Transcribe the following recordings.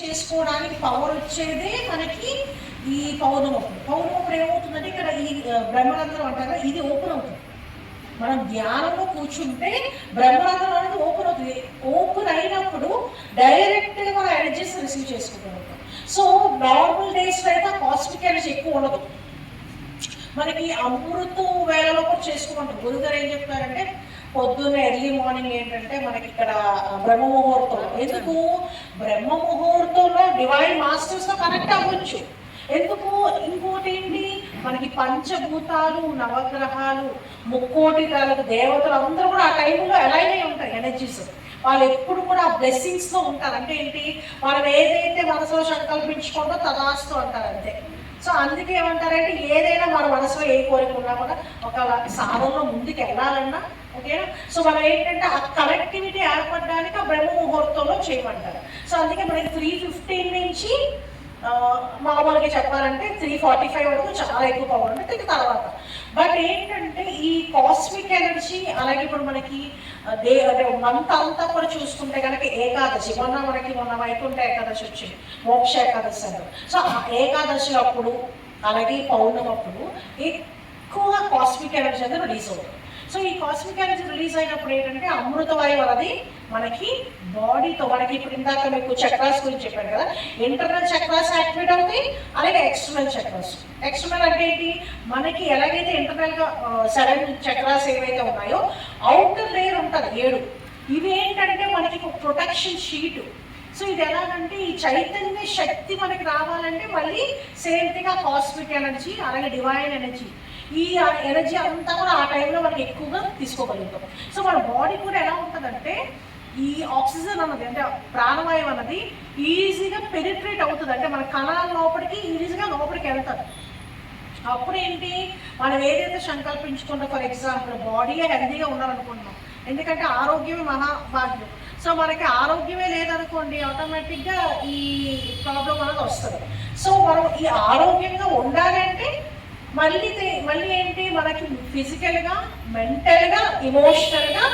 చేసుకోవడానికి పవర్ వచ్చేదే మనకి ఈ పౌర్ణమప్పుడు ఏమవుతుందంటే ఇక్కడ ఈ బ్రహ్మరంధ్రం అంటారా ఇది ఓపెన్ అవుతుంది. మనం ధ్యానంలో కూర్చుంటే బ్రహ్మరంధ్రం అనేది ఓపెన్ అవుతుంది. ఓపెన్ అయినప్పుడు డైరెక్ట్గా మనం ఎనర్జీస్ రిసీవ్ చేసుకుంటూ ఉంటాం. సో నార్మల్ డేస్లో అయితే కాస్మిక్ ఎనర్జీ ఎక్కువ ఉండదు. మనకి అమృత వేళలో కూడా చేసుకుంటాం. గురుగారు ఏం చెప్తారంటే పొద్దున్న ఎర్లీ మార్నింగ్ ఏంటంటే మనకి ఇక్కడ బ్రహ్మ ముహూర్తం. ఎందుకు బ్రహ్మ ముహూర్తంలో డివైన్ మాస్టర్స్తో కనెక్ట్ అవ్వచ్చు. ఎందుకు ఇంకోటి ఏంటి మనకి పంచభూతాలు నవగ్రహాలు ముక్కోటి తలకు దేవతలు అందరూ కూడా ఆ టైంలో ఎలాగే ఉంటాయి ఎనర్జీస్. వాళ్ళు ఎప్పుడు కూడా ఆ బ్లెస్సింగ్స్లో ఉంటారు. అంటే ఏంటి మనం ఏదైతే మనసులో సంకల్పించుకుంటో తదాస్తు అంటారు అంతే. సో అందుకే ఏమంటారంటే ఏదైనా మన మనసులో ఏ కోరిక ఉన్నా కూడా ఒక సాధనలో ముందుకు వెళ్ళాలన్నా ఓకేనా. సో మనం ఏంటంటే ఆ కనెక్టివిటీ ఏర్పడడానికి ఆ బ్రహ్మ ముహూర్తంలో చేయమంటారు. సో అందుకే మనకి 3:15 నుంచి మామూలుగా చెప్పాలంటే 3:45 వరకు చాలా ఎక్కువ పవర్ ఉంటుంది తర్వాత. బట్ ఏంటంటే ఈ కాస్మిక్ ఎనర్జీ అలాగే ఇప్పుడు మనకి అంటే మంత్ అంతా కూడా చూసుకుంటే కనుక ఏకాదశి మొన్న వైకుంఠ ఏకాదశి వచ్చింది, మోక్ష ఏకాదశి అంటారు. సో ఆ ఏకాదశి అప్పుడు అలాగే పౌర్ణమప్పుడు ఎక్కువ కాస్మిక్ ఎనర్జీ అనేది రిలీజ్ అవుతుంది. సో ఈ కాస్మిక్ ఎనర్జీ రిలీజ్ అయినప్పుడు ఏంటంటే అమృతవాయువు అనేది మనకి బాడీతో మనకి ఇప్పుడు ఇందాక మీకు చక్రాస్ గురించి చెప్పాను కదా, ఇంటర్నల్ చక్రాస్ యాక్టివేట్ అవుతాయి అలాగే ఎక్స్టర్నల్ చక్రాస్. ఎక్స్టర్నల్ అంటే ఏంటి మనకి ఎలాగైతే ఇంటర్నల్గా 7 చక్రాస్ ఏవైతే ఉన్నాయో అవుటర్ లేయర్ ఉంటుంది 7. ఇవి ఏంటంటే మనకి ప్రొటెక్షన్ షీట్. సో ఇది ఎలాగంటే ఈ చైతన్య శక్తి మనకి రావాలంటే మళ్ళీ సేమ్గా కాస్మిక్ ఎనర్జీ అలాగే డివైన్ ఎనర్జీ ఈ ఎనర్జీ అంతా కూడా ఆ టైంలో మనకి ఎక్కువగా తీసుకోగలుగుతాం. సో మన బాడీ కూడా ఎలా ఉంటుందంటే ఈ ఆక్సిజన్ అన్నది అంటే ప్రాణవాయువు అన్నది ఈజీగా పెనిట్రేట్ అవుతుంది. అంటే మన కణాల లోపలికి ఈజీగా లోపలికి వెళ్తుంది. అప్పుడు ఏంటి మనం ఏదైతే సంకల్పించుకుంటాం, ఫర్ ఎగ్జాంపుల్ బాడీ హెల్తీగా ఉండాలనుకుంటున్నాం, ఎందుకంటే ఆరోగ్యమే మహాభాగ్యం. సో మనకి ఆరోగ్యమే లేదనుకోండి ఆటోమేటిక్గా ఈ ప్రాబ్లం అనేది వస్తుంది. సో మనం ఈ ఆరోగ్యంగా ఉండాలంటే మళ్ళీ ఏంటి మనకి ఫిజికల్గా మెంటల్గా ఎమోషనల్గా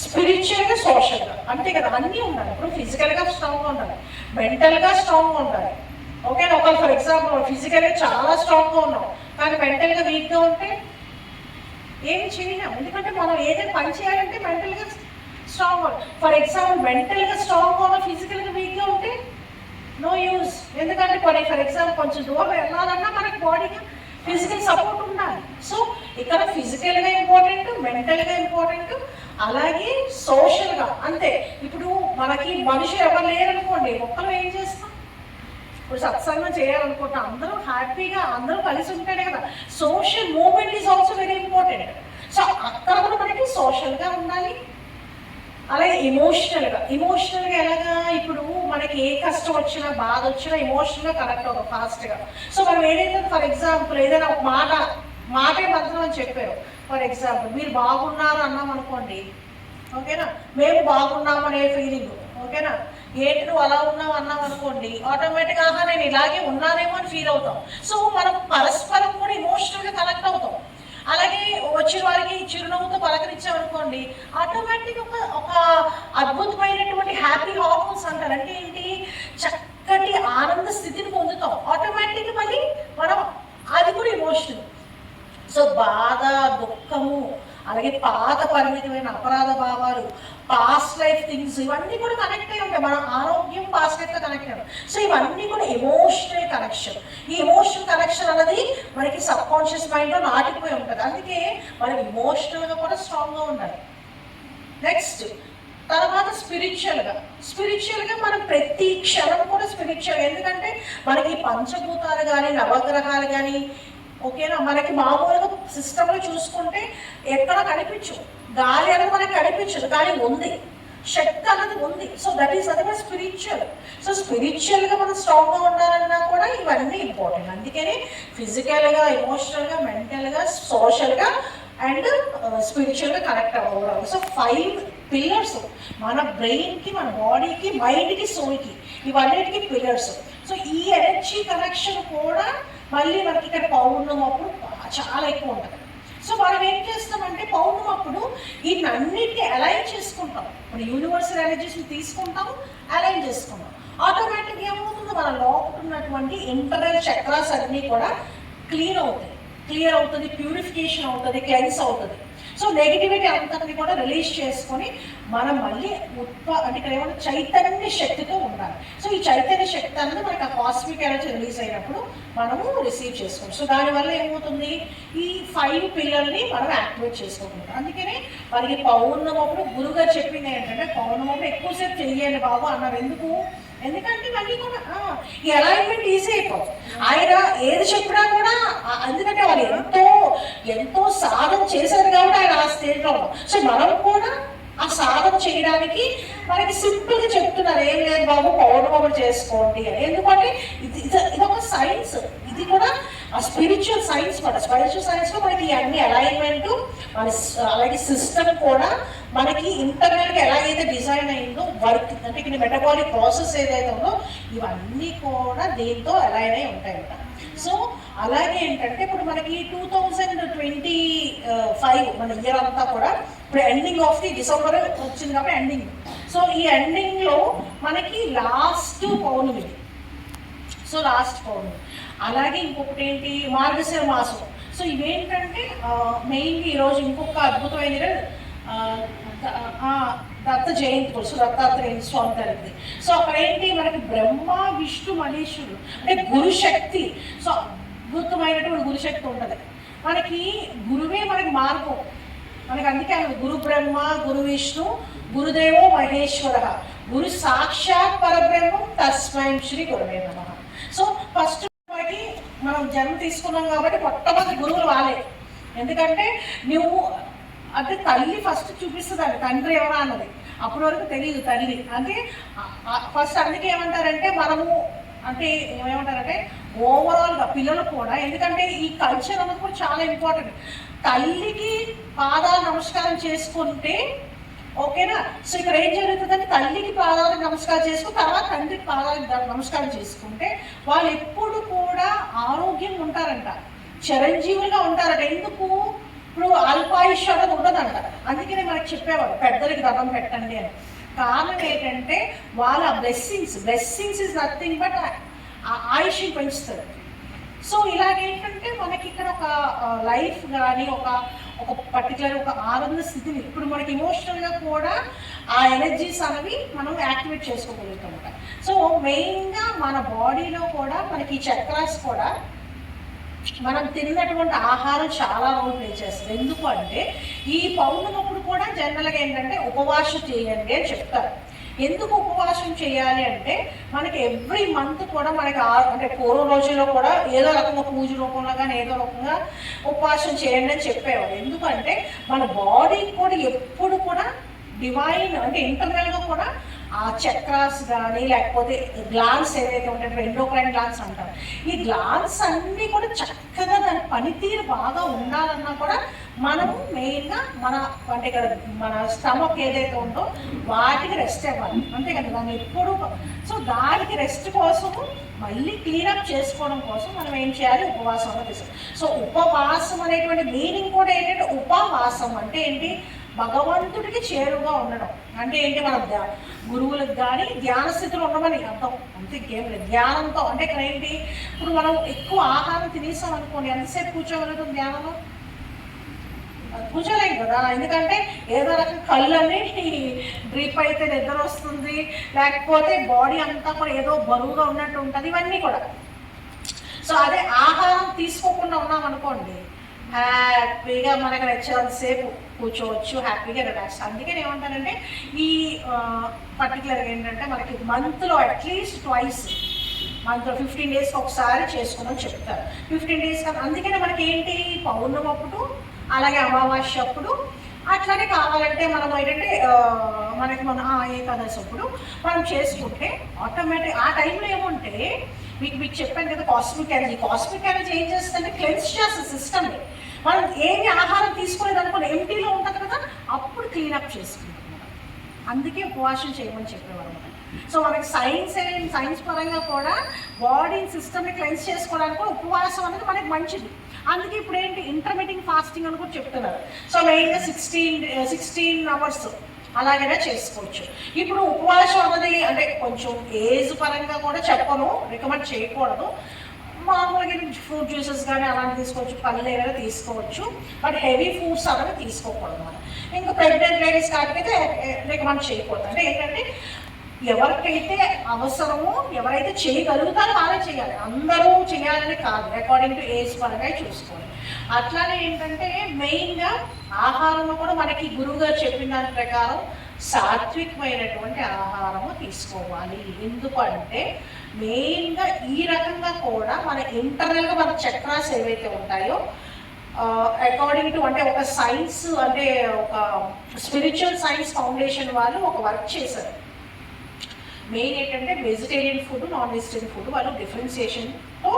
స్పిరిచువల్గా సోషల్గా అంతే కదా అన్నీ ఉండాలి. ఇప్పుడు ఫిజికల్గా స్ట్రాంగ్గా ఉండాలి, మెంటల్గా స్ట్రాంగ్గా ఉండాలి. ఓకేనా. ఒకవేళ ఫర్ ఎగ్జాంపుల్ ఫిజికల్గా చాలా స్ట్రాంగ్గా ఉన్నాం కానీ మెంటల్గా వీక్గా ఉంటే ఏమి చేయలేము. ఎందుకంటే మనం ఏదైనా పని చేయాలంటే మెంటల్గా స్ట్రాంగ్. ఫర్ ఎగ్జాంపుల్ మెంటల్గా స్ట్రాంగ్గా ఉన్న ఫిజికల్గా వీక్గా ఉంటే నో యూజ్. ఎందుకంటే ఫర్ ఎగ్జాంపుల్ కొంచెం దూరం వెళ్ళాలన్నా మనకి బాడీగా ఫిజికల్ సపోర్ట్ ఉండాలి. సో ఇక్కడ ఫిజికల్గా ఇంపార్టెంట్, మెంటల్గా ఇంపార్టెంట్, అలాగే సోషల్గా అంతే. ఇప్పుడు మనకి మనుషులు ఎవరు లేరనుకోండి ఒక్కరు ఏం చేస్తాం, ఇప్పుడు సత్సంగం చేయాలనుకుంటాం అందరూ హ్యాపీగా అందరూ కలిసి ఉంటాడే కదా. Social movement is also very important. So అక్కడ కూడా మనకి సోషల్గా ఉండాలి అలాగే ఎమోషనల్గా ఎలాగా ఇప్పుడు మనకి ఏ కష్టం వచ్చినా బాధ వచ్చినా ఎమోషనల్గా కనెక్ట్ అవుతాం ఫాస్ట్గా. సో మనం ఏదైతే ఫర్ ఎగ్జాంపుల్ ఏదైనా ఒక మాటే మంత్రం అని చెప్పారు. ఫర్ ఎగ్జాంపుల్ మీరు బాగున్నారు అన్నాం అనుకోండి ఓకేనా, మేము బాగున్నామనే ఫీలింగ్ ఓకేనా. ఏంటి నువ్వు అలా ఉన్నావు అన్నాం అనుకోండి ఆటోమేటిక్గా ఆహా నేను ఇలాగే ఉన్నానేమో అని ఫీల్ అవుతాం. సో మనం పరస్పరం కూడా ఎమోషనల్గా కనెక్ట్ అవుతాం. అలాగే వచ్చిన వారికి చిరునవ్వుతో పలకరించామనుకోండి ఆటోమేటిక్ ఒక అద్భుతమైనటువంటి హ్యాపీ హార్మోన్స్ అంటారు. అంటే ఏంటి చక్కటి ఆనంద స్థితిని పొందుతాం ఆటోమేటిక్గా. మళ్ళీ మనం అది కూడా ఎమోషనల్. సో బాధ దుఃఖము అలాగే పాత పరిమితమైన అపరాధ భావాలు పాస్ట్ లైఫ్ థింగ్స్ ఇవన్నీ కూడా కనెక్ట్ అయి ఉంటాయి. మన ఆరోగ్యం పాస్ట్ లైఫ్తో కనెక్ట్ అయ్యాం. సో ఇవన్నీ కూడా ఎమోషనల్ కనెక్షన్. ఈ ఎమోషనల్ కనెక్షన్ అనేది మనకి సబ్ కాన్షియస్ మైండ్లో నాటిపోయి ఉంటుంది. అందుకే మనం ఎమోషనల్గా కూడా స్ట్రాంగ్గా ఉండాలి. నెక్స్ట్ తర్వాత స్పిరిచువల్గా మనం ప్రతి క్షణం కూడా స్పిరిచువల్. ఎందుకంటే మనకి పంచభూతాలు కానీ నవగ్రహాలు కానీ ఓకేనా మనకి మామూలుగా సిస్టంలో చూసుకుంటే ఎక్కడ కనిపించు, గాలి అనేది మనకి కనిపించదు కానీ ఉంది, శక్తి అన్నది ఉంది. సో దట్ ఈస్ అది కూడా స్పిరిచువల్. సో స్పిరిచువల్గా మనం స్ట్రాంగ్గా ఉండాలన్నా కూడా ఇవన్నీ ఇంపార్టెంట్. అందుకని ఫిజికల్గా ఎమోషనల్గా మెంటల్గా సోషల్గా అండ్ స్పిరిచువల్గా కనెక్ట్ అవ్వడం. సో 5 పిల్లర్స్ మన బ్రెయిన్కి మన బాడీకి మైండ్కి సోల్కి ఇవన్నిటికీ పిల్లర్స్. సో ఈ ఎనర్జీ కనెక్షన్ కూడా మళ్ళీ మనకి ఇక్కడ పౌర్ణమప్పుడు చాలా ఎక్కువ ఉంటుంది. సో మనం ఏం చేస్తామంటే పౌర్ణమప్పుడు వీటన్నిటిని అలైన్ చేసుకుంటాం. మన యూనివర్సల్ ఎనర్జీస్ని తీసుకుంటాము అలైన్ చేసుకుంటాం. ఆటోమేటిక్గా ఏమో ఉన్నటువంటి ఇంటర్నల్ చక్రాస్ అన్నీ కూడా క్లియర్ అవుతుంది, ప్యూరిఫికేషన్ అవుతుంది, క్లెన్స్ అవుతుంది. సో నెగిటివిటీ అంతటిని కూడా రిలీజ్ చేసుకొని మనం మళ్ళీ అంటే ఇక్కడ ఏమన్నా చైతన్య శక్తితో ఉండాలి. సో ఈ చైతన్య శక్తి అనేది మనకి ఆ కాస్మిక్ ఎనర్జీ రిలీజ్ అయినప్పుడు మనము రిసీవ్ చేసుకోవాలి. సో దానివల్ల ఏమవుతుంది, ఈ 5 పిల్లల్ని మనం యాక్టివేట్ చేసుకోగలుగుతాం. అందుకనే మనకి పౌర్ణమప్పుడు గురుగారు చెప్పింది ఏంటంటే, పౌర్ణమప్పుడు ఎక్కువసేపు చెయ్యండి బాబు అన్నారు. ఎందుకంటే మళ్ళీ కూడా ఈ అలైన్మెంట్ ఈజీ అయిపోతుంది. ఆయన ఏది చెప్పినా కూడా, ఎందుకంటే వాళ్ళు ఎంతో సాధన చేశారు కాబట్టి ఆయన ఆ స్టేజ్లో ఉన్నాం. సో మనం కూడా ఆ సాధన చేయడానికి మనకి సింపుల్గా చెప్తున్నారు, ఏం లేదు బాబు పౌర్ణమములు చేసుకోండి అని. ఎందుకంటే ఇదొక సైన్స్, ఇది కూడా ఆ స్పిరిచువల్ సైన్స్ మాట. స్పిరిచువల్ సైన్స్లో మనకి అన్ని అలైన్మెంట్, మన అలాగే సిస్టమ్ కూడా మనకి ఇంటర్నల్గా ఎలాగైతే డిజైన్ అయిందో వర్క్, అంటే ఇక్కడ మెటబాలిక్ ప్రాసెస్ ఏదైతే ఉందో ఇవన్నీ కూడా దీంతో అలైన్ అయి ఉంటాయన్నమాట. సో అలాగే ఏంటంటే ఇప్పుడు మనకి 2025 మన ఇయర్ అంతా కూడా ఇప్పుడు ఎండింగ్ ఆఫ్ ది డిసెంబర్ వచ్చింది కాబట్టి ఎండింగ్. సో ఈ ఎండింగ్లో మనకి లాస్ట్ పౌర్ణమి. సో లాస్ట్ పౌర్ణమి, అలాగే ఇంకొకటి ఏంటి మార్గశిర మాసం. సో ఇవేంటంటే మెయిన్గా ఈరోజు ఇంకొక అద్భుతమైన దత్త జయంతి కూడా, సో దత్తాత్రేయ స్వామి గారికి. సో అక్కడ ఏంటి మనకి బ్రహ్మ విష్ణు మహేశ్వరుడు అంటే గురుశక్తి. సో అద్భుతమైనటువంటి గురుశక్తి ఉంటుంది మనకి. గురువే మనకి మార్గం. మనకి అందుకే గురు బ్రహ్మ గురు విష్ణు గురుదేవో మహేశ్వర గురు సాక్షాత్ పరబ్రహ్మం తస్మై శ్రీ గురువే నమః. సో ఫస్ట్ మనకి మనం జన్మ తీసుకున్నాం కాబట్టి మొట్టమొదటి గురువులు వాళ్ళే. ఎందుకంటే నువ్వు అంటే తల్లి ఫస్ట్ చూపిస్తుంది అండి తండ్రి ఎవరా అన్నది. అప్పటి వరకు తెలియదు తల్లి అంటే ఫస్ట్. అందుకే ఏమంటారంటే మనము అంటే ఏమంటారంటే ఓవరాల్గా పిల్లలు కూడా, ఎందుకంటే ఈ కల్చర్ అన్నది కూడా చాలా ఇంపార్టెంట్. తల్లికి పాదాలు నమస్కారం చేసుకుంటే ఓకేనా. సో ఇక్కడ ఏం జరుగుతుందంటే తల్లికి పాదాలకు నమస్కారం చేసుకుని తర్వాత తండ్రికి పాదాలకు నమస్కారం చేసుకుంటే వాళ్ళు ఎప్పుడు కూడా ఆరోగ్యంగా ఉంటారంట, చిరంజీవులుగా ఉంటారట. ఎందుకు, ఇప్పుడు అల్పాయుష్ అనేది ఉండదంట. అందుకనే మనకి చెప్పేవారు పెద్దలకి దండం పెట్టండి అని. కారణం ఏంటంటే వాళ్ళ బ్లెస్సింగ్స్ ఇస్ నథింగ్ బట్ ఆయుష్ని పెంచుతుంది. సో ఇలాగేంటంటే మనకి ఇక్కడ ఒక లైఫ్ కానీ ఒక పర్టికులర్ ఒక ఆనంద స్థితిని ఇప్పుడు మనకి ఇమోషనల్గా కూడా ఆ ఎనర్జీస్ అనేవి మనం యాక్టివేట్ చేసుకోగలుగుతాం అన్నమాట. సో మెయిన్గా మన బాడీలో కూడా మనకి ఈ చక్రాస్ కూడా మనం తిన్నటువంటి ఆహారం చాలా రోల్ ప్లే చేస్తుంది. ఎందుకు అంటే ఈ పౌర్ణమప్పుడు కూడా జనరల్గా ఏంటంటే ఉపవాసం చేయండి అని చెప్తారు. ఎందుకు ఉపవాసం చేయాలి అంటే మనకి ఎవ్రీ మంత్ కూడా మనకి అంటే పూర్వ రోజుల్లో కూడా ఏదో రకంగా పూజ రూపంలో కానీ ఏదో రకంగా ఉపవాసం చేయండి అని చెప్పేవారు. ఎందుకంటే మన బాడీకి కూడా ఎప్పుడు కూడా డివైన్ అంటే ఇంటర్నల్గా కూడా ఆ చక్రాస్ కానీ లేకపోతే గ్లాన్స్ ఏదైతే ఉంటాయో ఎండోక్రైన్ గ్లాన్స్ అంటారు. ఈ గ్లాన్స్ అన్నీ కూడా చక్కగా దాని పనితీరు బాగా ఉండాలన్నా కూడా మనము మెయిన్గా అంటే ఇక్కడ మన స్టమక్ ఏదైతే ఉందో వాటికి రెస్ట్ ఇవ్వాలి, అంతే కదా. దాన్ని ఎప్పుడు సో దానికి రెస్ట్ కోసము మళ్ళీ క్లీనప్ చేసుకోవడం కోసం మనం ఏం చేయాలి, ఉపవాసం అనేది తీసుకోవాలి. సో ఉపవాసం అనేటువంటి మీనింగ్ కూడా ఏంటంటే ఉపవాసం అంటే ఏంటి, భగవంతుడికి చేరుగా ఉండడం అంటే ఏంటి, మన గురువులకు కానీ ధ్యాన స్థితిలో ఉండమని అర్థం, అంతే ఇంకేం లేదు. ధ్యానంతో అంటే ఇక్కడ ఏంటి, ఇప్పుడు మనం ఎక్కువ ఆహారం తినేసాం అనుకోండి, ఎంతసేపు కూర్చోగలుగుతాం ధ్యానంలో, కూర్చోలేం కదా. ఎందుకంటే ఏదో రకం కళ్ళని డ్రిప్ అయితే నిద్ర వస్తుంది, లేకపోతే బాడీ అంతా కూడా ఏదో బరువుగా ఉన్నట్టు ఉంటుంది, ఇవన్నీ కూడా. సో అదే ఆహారం తీసుకోకుండా ఉన్నాం అనుకోండి, హ్యాపీగా మనకు నచ్చినంతసేపు కూర్చోవచ్చు, హ్యాపీగా రిలాక్స్. అందుకని ఏమంటారంటే ఈ పర్టికులర్గా ఏంటంటే మనకి మంత్లో అట్లీస్ట్ ట్వైస్, మంత్లో 15 డేస్కి ఒకసారి చేసుకుని చెప్తారు. 15 డేస్ కదా. అందుకనే మనకి ఏంటి, పౌర్ణమి అప్పుడు అలాగే అమావాస్య అప్పుడు అట్లానే కావాలంటే మనం ఏంటంటే మనకి మన ఏకాదశి అప్పుడు మనం చేసుకుంటే ఆటోమేటిక్ ఆ టైంలో ఏముంటే మీకు చెప్పాను కదా కాస్మిక్ ఎనర్జీ ఏం చేస్తుందంటే క్లెన్స్ చేస్తుంది సిస్టమ్ని. మనం ఏమి ఆహారం తీసుకోలేదు అనుకోండి, ఎంటీలో ఉంటుంది కదా, అప్పుడు క్లీనప్ చేసుకుంటాం. అందుకే ఉపవాసం చేయమని చెప్పేవారు అనమాట. సో మనకి సైన్స్ పరంగా కూడా బాడీ సిస్టమ్ని క్లెన్స్ చేసుకోవడానికి కూడా ఉపవాసం అనేది మనకి మంచిది. అందుకే ఇప్పుడు ఏంటి ఇంటర్మీడియట్ ఫాస్టింగ్ అని కూడా చెప్తున్నారు. సో మెయిన్గా 16 అవర్స్ అలాగైనా చేసుకోవచ్చు. ఇప్పుడు ఉపవాసం అన్నది అంటే కొంచెం ఏజ్ పరంగా కూడా చెప్పను, రికమెండ్ చేయకూడదు. మామూలుగా ఫ్రూట్ జ్యూసెస్ కానీ అలాంటివి తీసుకోవచ్చు, పళ్ళు ఏమైనా తీసుకోవచ్చు, బట్ హెవీ ఫుడ్స్ అనేవి తీసుకోకూడదు మనం. ఇంకా ప్రెగ్నెంట్ లేడీస్ కాకపోతే రికమెండ్ చేయకూడదు. అంటే ఏంటంటే ఎవరికైతే అవసరమో, ఎవరైతే చేయగలుగుతారో వాళ్ళే చేయాలి, అందరూ చేయాలని కాదు, అకార్డింగ్ టు ఏజ్ పరంగా చూసుకోవాలి. అట్లానే ఏంటంటే మెయిన్గా ఆహారంలో కూడా మనకి గురువు గారు చెప్పిన దాని ప్రకారం సాత్వికమైనటువంటి ఆహారము తీసుకోవాలి. ఎందుకంటే మెయిన్గా ఈ రకంగా కూడా మన ఇంటర్నల్గా మన చక్రాస్ ఏవైతే ఉంటాయో అకార్డింగ్ టు అంటే ఒక సైన్స్ అంటే ఒక స్పిరిచువల్ సైన్స్ ఫౌండేషన్ వాళ్ళు ఒక వర్క్ చేశారు. మెయిన్ ఏంటంటే vegetarian food, non vegetarian food వాళ్ళు డిఫరెన్సియేషన్తో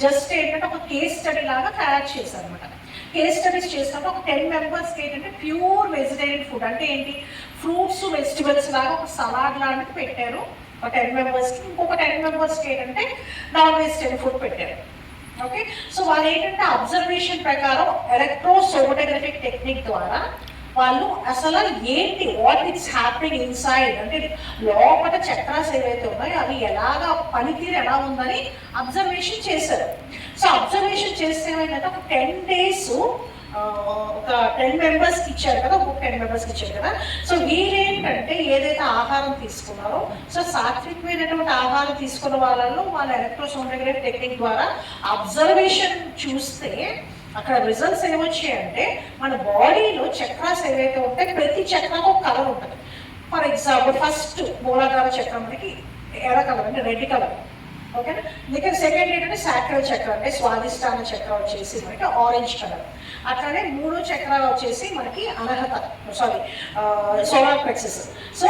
జస్ట్ ఏంటంటే ఒక కేస్ స్టడీ లాగా తయారు చేశారు అనమాట. కేస్ స్టడీస్ చేసినప్పుడు ఒక 10 మెంబర్స్కి ఏంటంటే ప్యూర్ వెజిటేరియన్ ఫుడ్ అంటే ఏంటి, ఫ్రూట్స్ వెజిటబుల్స్ లాగా ఒక సలాడ్ లాంటిది పెట్టారు ఒక 10 మెంబర్స్కి. ఇంకొక 10 మెంబర్స్కి ఏంటంటే నాన్ వెజిటేరియన్ ఫుడ్ పెట్టారు. ఓకే, సో వాళ్ళు ఏంటంటే అబ్జర్వేషన్ ప్రకారం ఎలక్ట్రోసోమటోగ్రఫిక్ టెక్నిక్ ద్వారా వాళ్ళు అసలు ఏంటి వాట్ ఇట్స్ హ్యాపెనింగ్ ఇన్సైడ్ అంటే లోపల చక్రాస్ ఏవైతే ఉన్నాయో అవి ఎలాగా పనితీరు ఎలా ఉందని అబ్జర్వేషన్ చేశారు. సో అబ్జర్వేషన్ చేస్తే ఏమైందంటే ఒక 10 days ఒక 10 మెంబర్స్కి ఇచ్చారు కదా, ఒక 10 మెంబర్స్కి ఇచ్చారు కదా. సో వీరేంటంటే ఏదైతే ఆహారం తీసుకున్నారో, సో సాత్వికమైనటువంటి ఆహారం తీసుకున్న వాళ్ళలో వాళ్ళ ఎలక్ట్రోసోమటోగ్రఫీ టెక్నిక్ ద్వారా అబ్జర్వేషన్ చూస్తే అక్కడ రిజల్ట్స్ ఏమొచ్చాయంటే మన బాడీలో చక్రాస్ ఏవైతే ఉంటాయి ప్రతి చక్రం ఒక కలర్ ఉంటుంది. ఫర్ ఎగ్జాంపుల్ ఫస్ట్ మూలాధార చక్రం మనకి ఎర్ర కలర్ అంటే రెడ్ కలర్. ఓకేనా, ఇక్కడ సెకండ్ ఏంటంటే సాక్రల్ చక్రం అంటే స్వాదిష్టాన చక్రం వచ్చేసి మనకి ఆరెంజ్ కలర్. అట్లానే మూడో చక్రాలు వచ్చేసి మనకి అనర్హత సోలార్ ప్లెక్సస్, సో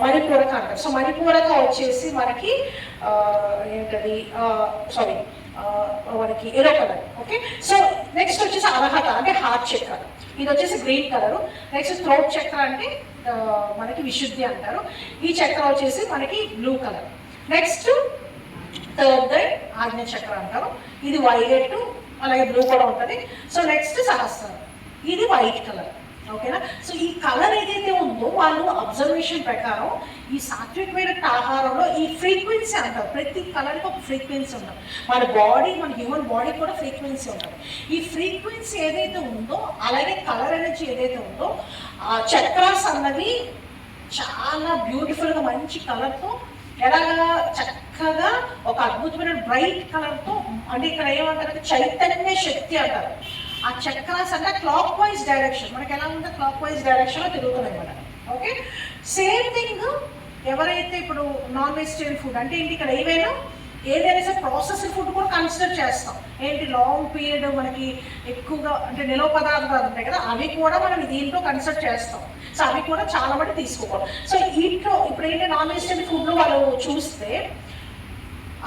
మణిపూరక అంటారు. సో మణిపూరక వచ్చేసి మనకి ఏంటది మనకి yellow colour. Okay, so next వచ్చేసి అర్హత అంటే హార్ట్ చక్ర, ఇది వచ్చేసి గ్రీన్ కలరు. నెక్స్ట్ థ్రోట్ చక్ర అంటే మనకి విశుద్ధి అంటారు, ఈ చక్ర వచ్చేసి మనకి blue colour. Next third I ఆజ్ఞ చక్ర అంటారు, ఇది వైలెట్ అలాగే బ్లూ కూడా ఉంటుంది. సో నెక్స్ట్ సహస్రం, ఇది వైట్ కలర్. ఓకేనా, సో ఈ కలర్ ఏదైతే ఉందో వాళ్ళు అబ్జర్వేషన్ ప్రకారం ఈ సాత్వికమైన ఆహారంలో ఈ ఫ్రీక్వెన్సీ అంటారు, ప్రతి కలర్కి ఒక ఫ్రీక్వెన్సీ ఉంటుంది. మన హ్యూమన్ బాడీ కూడా ఫ్రీక్వెన్సీ ఉంటుంది. ఈ ఫ్రీక్వెన్సీ ఏదైతే ఉందో అలాగే కలర్ ఎనర్జీ ఏదైతే ఉందో ఆ చక్రాస్ అన్నవి చాలా బ్యూటిఫుల్గా మంచి కలర్తో ఎలాగా చక్కగా ఒక అద్భుతమైన బ్రైట్ కలర్తో అంటే ఇక్కడ ఏమంటారు చైతన్య శక్తి అంటారు. ఆ చక్రాస్ అంటే క్లాక్ వైజ్ డైరెక్షన్ మనకి ఎలా ఉందో క్లాక్ వైజ్ డైరెక్షన్లో తిరుగుతున్నాయి అన్నమాట. ఓకే, సేమ్ థింగ్ ఎవరైతే ఇప్పుడు నాన్ వెజిటేరియన్ ఫుడ్ అంటే ఏంటి ఇక్కడ ఏదైనా సరే ప్రాసెస్డ్ ఫుడ్ కూడా కన్సిడర్ చేస్తాం. ఏంటి లాంగ్ పీరియడ్ మనకి ఎక్కువగా అంటే నిలవ పదార్థాలు ఉంటాయి కదా, అవి కూడా మనం దీంట్లో కన్సిడర్ చేస్తాం. సో అవి కూడా చాలా మటుకు తీసుకోకూడదు. సో వీటిలో ఇప్పుడు ఏంటి నాన్ వెజిటేరియన్ ఫుడ్లో వాళ్ళు చూస్తే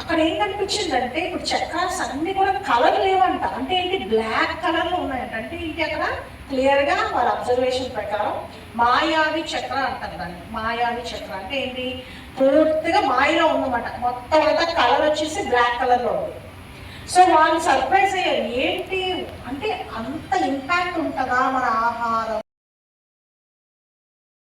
అక్కడ ఏం కనిపించిందంటే ఇప్పుడు చక్రాస్ అన్ని కూడా కలర్ లేవంట. అంటే ఏంటి బ్లాక్ కలర్లో ఉన్నాయంట. అంటే ఏంటి అక్కడ క్లియర్గా వాళ్ళ అబ్జర్వేషన్ ప్రకారం మాయావి చక్ర అంటారు దాన్ని. మాయావి చక్ర అంటే ఏంటి పూర్తిగా మాయలో ఉందన్నమాట. మొత్తం అంతా కలర్ వచ్చేసి బ్లాక్ కలర్లో ఉంది. సో వాళ్ళు సర్ప్రైజ్ అయ్యారు, ఏంటి అంటే అంత ఇంపాక్ట్ ఉంటుందా మన ఆహారం